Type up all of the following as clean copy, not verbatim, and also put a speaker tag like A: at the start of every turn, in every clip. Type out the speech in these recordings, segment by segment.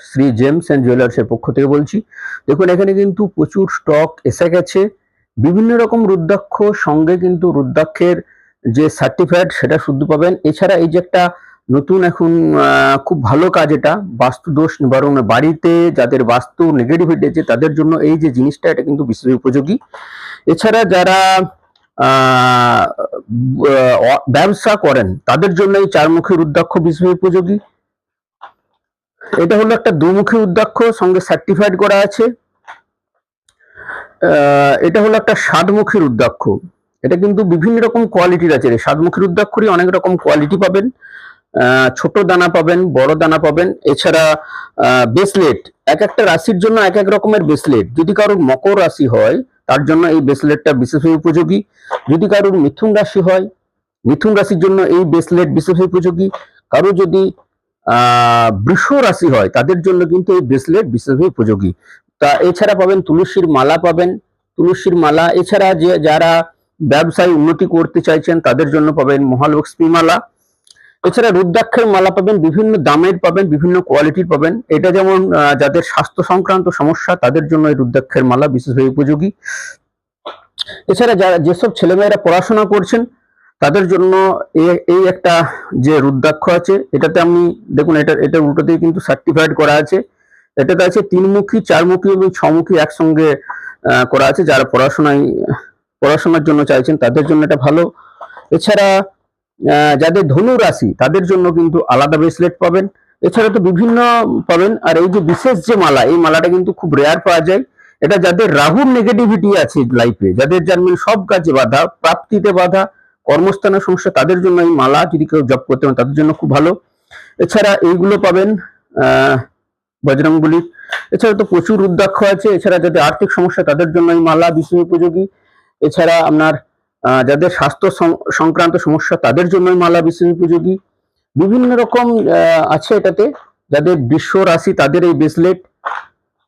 A: Shri James and জুয়েলার্সের পক্ষ থেকে বলছি। দেখুন এখানে কিন্তু প্রচুর স্টক এসে গেছে, বিভিন্ন রকম রুদ্রাক্ষ, সঙ্গে কিন্তু রুদ্রাক্ষের যে সার্টিফাইড সেটা শুদ্ধ পাবেন। এছাড়া এই যে একটা নতুন এখন খুব ভালো কাজ, এটা বাস্তু দোষ নিবারণ, বাড়িতে যাদের বাস্তু নেগেটিভিটি আছে তাদের জন্য এই যে জিনিসটা, এটা কিন্তু বিশেষ উপযোগী। এছাড়া যারা ব্যবসা করেন তাদের জন্য এই চারমুখী রুদ্রাক্ষ বিশেষ উপযোগী। এটা হলো একটা দুমুখী রুদ্রাক্ষ, সঙ্গে সার্টিফাইড করা আছে। এটা হলো একটা সাতমুখী রুদ্রাক্ষ, এটা কিন্তু বিভিন্ন রকম কোয়ালিটির আছে। সাতমুখী রুদ্রাক্ষরই অনেক রকম কোয়ালিটি পাবেন, ছোট দানা পাবেন, বড় দানা পাবেন। এছাড়া ব্রেসলেট, এক একটা রাশির জন্য এক এক রকমের ব্রেসলেট। যদি কারোর মকর রাশি হয় তার জন্য এই ব্রেসলেটটা বিশেষভাবে উপযোগী। যদি কারোর মিথুন রাশি হয়, মিথুন রাশির জন্য এই ব্রেসলেট বিশেষভাবে উপযোগী। কারো যদি বৃষ রাশি হয় তাদের জন্য কিন্তু এই ব্রেসলেট বিশেষভাবে উপযোগী। তা এছাড়া পাবেন তুলসীর মালা পাবেন, তুলসীর মালা। এছাড়া যারা ব্যবসায় উন্নতি করতে চাইছেন তাদের জন্য পাবেন মহালক্ষ্মী মালা। এছাড়া রুদ্রাক্ষের মালা পাবেন, বিভিন্ন দামের পাবেন, বিভিন্ন কোয়ালিটির পাবেন। এটা যেমন যাদের স্বাস্থ্য সংক্রান্ত সমস্যা তাদের জন্য এই রুদ্রাক্ষের মালা বিশেষভাবে উপযোগী। এছাড়া যেসব ছেলেমেয়েরা পড়াশোনা করছেন তাদের জন্য এই একটা যে রুদ্রাক্ষ আছে, এটাতে আমি দেখুন এটা উল্টোতেই কিন্তু সার্টিফাইড করা আছে। এটাতে আছে তিনমুখী, চারমুখী এবং ছমুখী একসঙ্গে করা আছে। যারা পড়াশোনার জন্য চাইছেন তাদের জন্য এটা ভালো। এছাড়া যাদের ধনু রাশি তাদের জন্য কিন্তু আলাদা ব্রেসলেট পাবেন। এছাড়া তো বিভিন্ন পাবেন। আর এই যে বিশেষ যে মালা, এই মালাটা কিন্তু খুব রেয়ার পাওয়া যায়। এটা যাদের রাহুর নেগেটিভিটি আছে লাইফে, যাদের জানবেন সব কাজে বাধা, প্রাপ্তিতে বাধা, কর্মস্থানের সমস্যা, তাদের জন্য এই মালা যদি কেউ জপ করতে পারেন তাদের জন্য খুব ভালো। এছাড়া এইগুলো পাবেন বজরংবলী। এছাড়া তো প্রচুর রুদ্রাক্ষ আছে। এছাড়া যাদের আর্থিক সমস্যা তাদের জন্য এই মালা বিশেষ উপযোগী। এছাড়া আপনার যাদের স্বাস্থ্য সংক্রান্ত সমস্যা তাদের জন্য এই মালা বিশেষ উপযোগী। বিভিন্ন রকম আছে এটাতে। যাদের বৃষ রাশি তাদের এই ব্রেসলেট।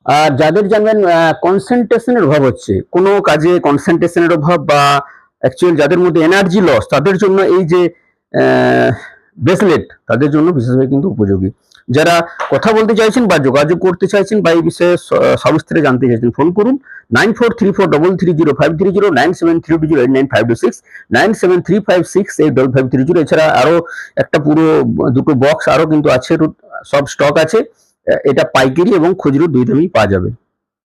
A: আর যাদের জানবেন কনসেন্ট্রেশনের অভাব হচ্ছে, কোনো কাজে কনসেন্ট্রেশনের অভাব বা অ্যাকচুয়ালি যাদের মধ্যে এনার্জি লস, তাদের জন্য এই যে ব্রেসলেট তাদের জন্য বিশেষভাবে কিন্তু উপযোগী। যারা কথা বলতে চাইছেন বা যোগাযোগ করতে চাইছেন বা এই বিষয়ে সবিস্তারে জানতে চাইছেন, ফোন করুন 9434330530, 9732089526, 9735685530। এছাড়া আরো একটা দুটো বক্স আরো কিন্তু আছে, সব স্টক আছে। এটা পাইকারি এবং খুচরো দুই দামেই পাওয়া যাবে।